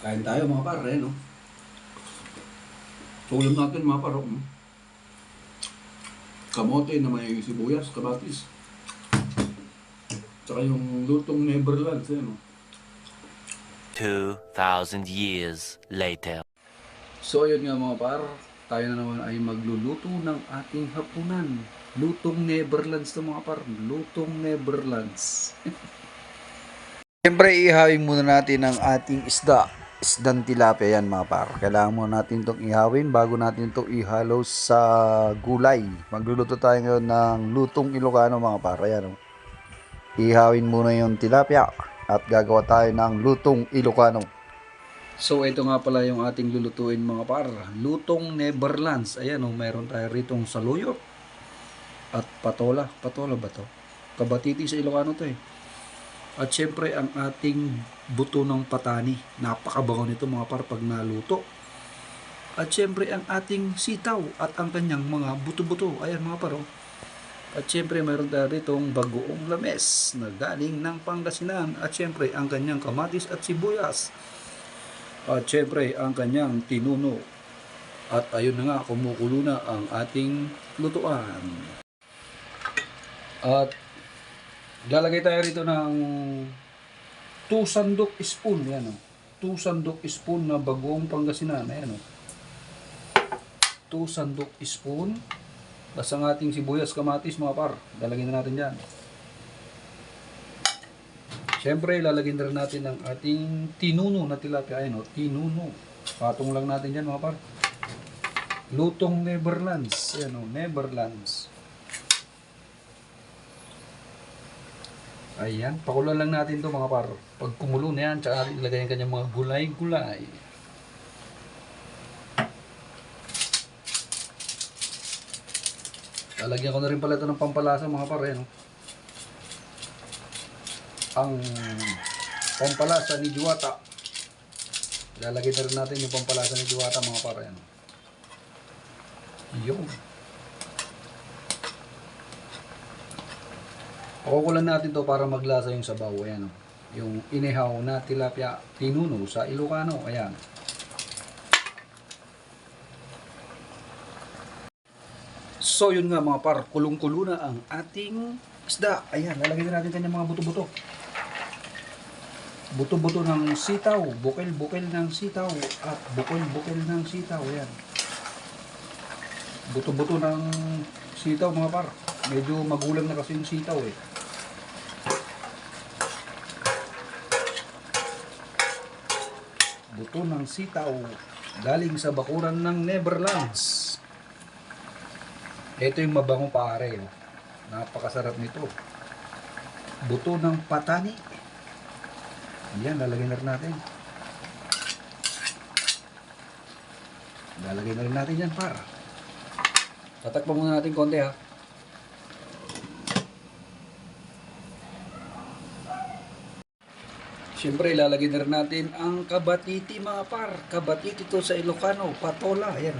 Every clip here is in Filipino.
Kain tayo mga par, no? Ulam natin mga par, kamote na may sibuyas, kamatis. Tsaka yung lutong Neverlands, no? 2,000 years later. So ayun nga mga par, tayo na naman ay magluluto ng ating hapunan. Lutong Neverlands to mga par, lutong Neverlands. Siyempre, ihawin muna natin ang ating isda. Isdang tilapia yan mga par. Kailangan muna natin itong ihawin bago natin ito ihalo sa gulay. Magluluto tayo ngayon ng lutong Ilocano mga par. Ayan, ihawin muna yung tilapia at gagawa tayo ng lutong Ilocano. So ito nga pala yung ating lulutuin mga par. Lutong Neverlands. Ayan, mayroon tayo ritong saluyot at patola. Patola ba to? Kabatiti sa Ilocano to eh. At syempre ang ating buto ng patani. Napakabango nito mga par pag naluto. At syempre ang ating sitaw at ang kanyang mga buto-buto. Ayan mga par. At syempre mayroon tayo ditong bagoong lames na galing ng Pangasinan. At syempre ang kanyang kamatis at sibuyas. At syempre ang kanyang tinuno. At ayun na nga, kumukulo na ang ating lutuan. At lalagay tayo rito ng 2 sandok spoon. Yan, 2 sandok spoon na bagoong Pangasinan. Ayan, 2 sandok spoon. Basta ang ating sibuyas, kamatis mga par. Lalagyan na natin yan. Siyempre, lalagyan na rin natin ang ating tinuno na tilapia. Ayan, tinuno. Patong lang natin yan mga par. Lutong Neverlands. Ayan, Neverlands. Ayan, pakulan lang natin to mga par. Pag kumulo na yan, tsaka ilagay ang kanyang mga gulay-gulay. Lalagyan ko na rin pala ito ng pampalasa mga par. Ayan, ang pampalasa ni Diwata. Lalagay na rin natin yung pampalasa ni Diwata mga par. Ayan. Yun. Pakukulan natin to para maglasa yung sabaw. Ayan, yung inihaw na tilapia tinuno sa Ilocano. Ayan. So yun nga mga par, kulong-kulo na ang ating isda. Ayan, lalagyan na natin kanyang mga buto-buto. Buto-buto ng sitaw, bukil-bukil ng sitaw at bukil-bukil ng sitaw. Ayan. Buto-buto ng sitaw mga par. Medyo magulang na kasi yung sitaw eh. Buto ng sitaw galing sa bakuran ng Neverlands. Ito yung mabangong pare. Napakasarap nito. Buto ng patani. Yan, lalagyan na rin natin. Lalagyan na rin natin yan para. Tatakpan muna natin konti ha. Siyempre, ilalagay na rin natin ang kabatiti mga par. Kabatiti to sa Ilocano, patola. Ayan.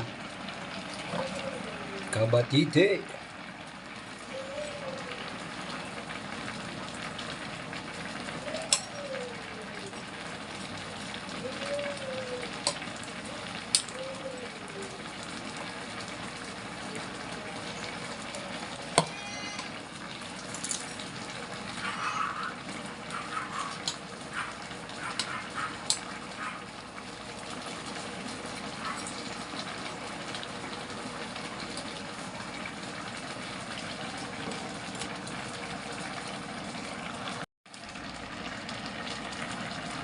Kabatiti.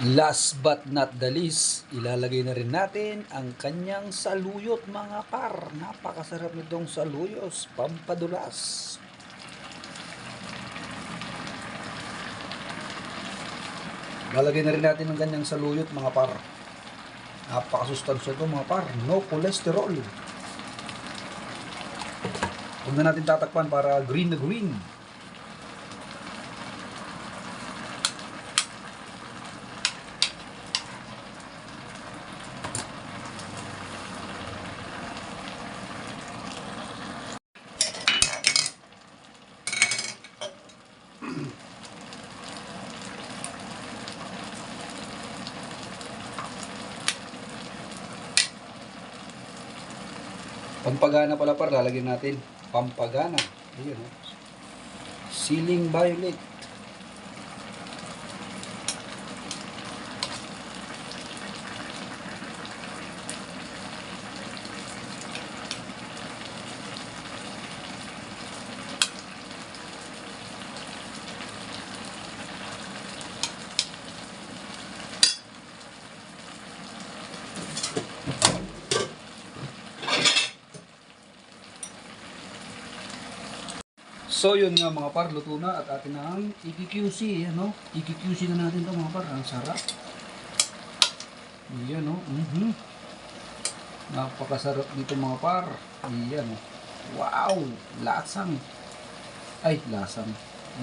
Last but not the least, ilalagay na rin natin ang kanyang saluyot mga par. Napakasarap nitong saluyos, pampadulas. Lalagay na rin natin ang kanyang saluyot mga par. Napakasustansya ito mga par, no cholesterol. Huwag na natin tatakpan para green na green. Pampagana pala par, lalagyan natin. Pampagana. Ayan, oh. Ceiling violet. So yun nga mga par, luto na at atin ang i-QC, ano? I-QC na natin 'to mga par, ang sarap. Iyan, oh. Napakasarap dito mga par. Iyan, oh. Wow, lasang. Ay, lasang.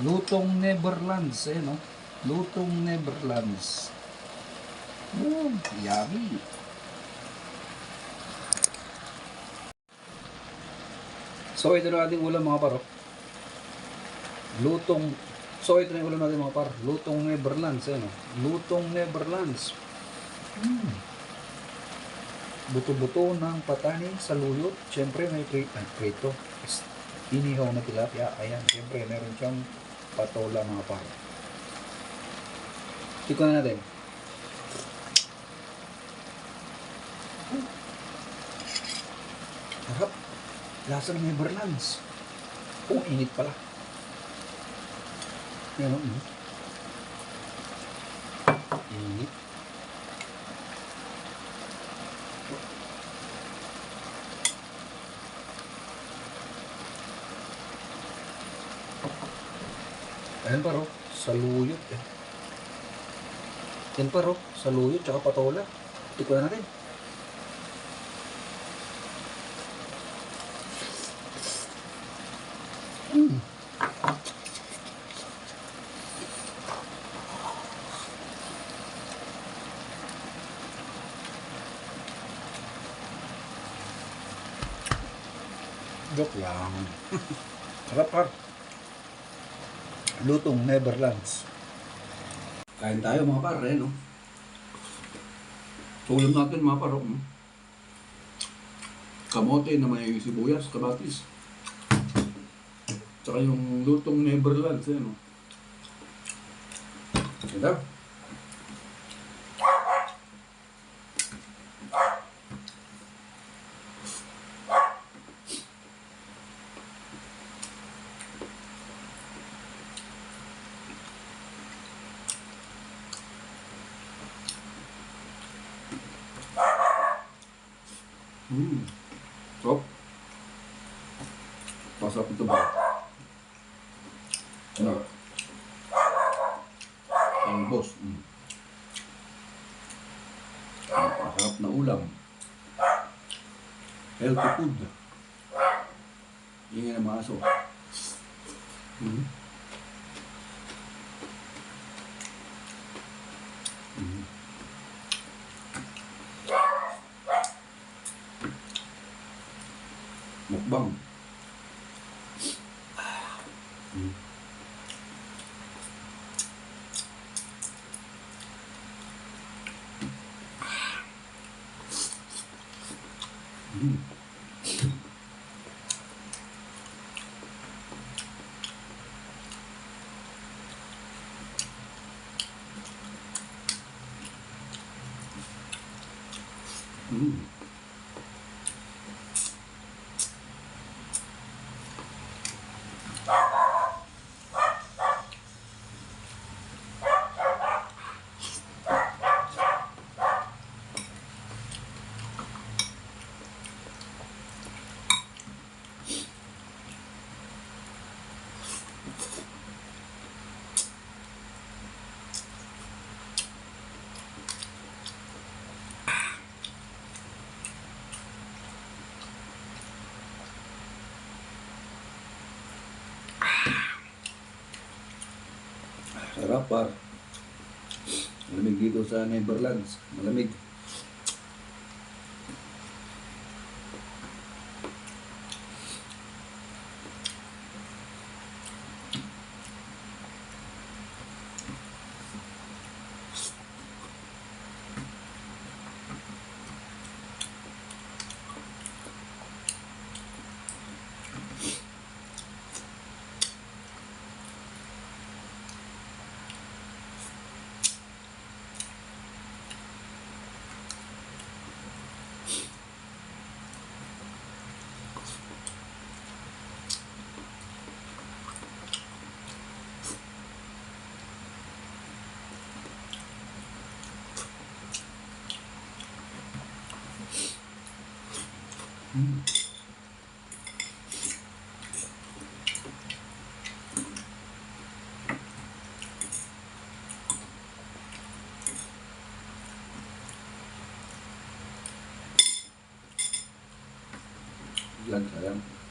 Lutong Neverlands, no? Lutong Neverlands. Yummy. So ito na ating ulam mga par, oh. So ito na yung ulam natin mga par. Lutong Neverlands, ano? Lutong Neverlands. Buto-buto ng patani sa luyot. Siyempre may prito. Inihaw na tilapia. Ayan, siyempre meron siyang patola mga par. Tikman na natin. Harap. Lasa ng Neverlands. Oh, init pala. Yan o. Init. Ayan paro, saluyot eh. Yan paro, saluyot tsaka patola. Tikman natin. Joke lang. Sarap par. Lutong Neverlands. Kain tayo mga par, no? Ulam natin mga par, kamote na may sibuyas, kamatis. Tsaka yung lutong Neverlands, no? Ganda. Sarap. Masarap ito ba? Ano? Ang boss. Masarap na ulam. Healthy food. Ingin ang mga aso. Mukbang. Sarap par. Malamig dito sa Neverlands. Malamig. Yan, sayang.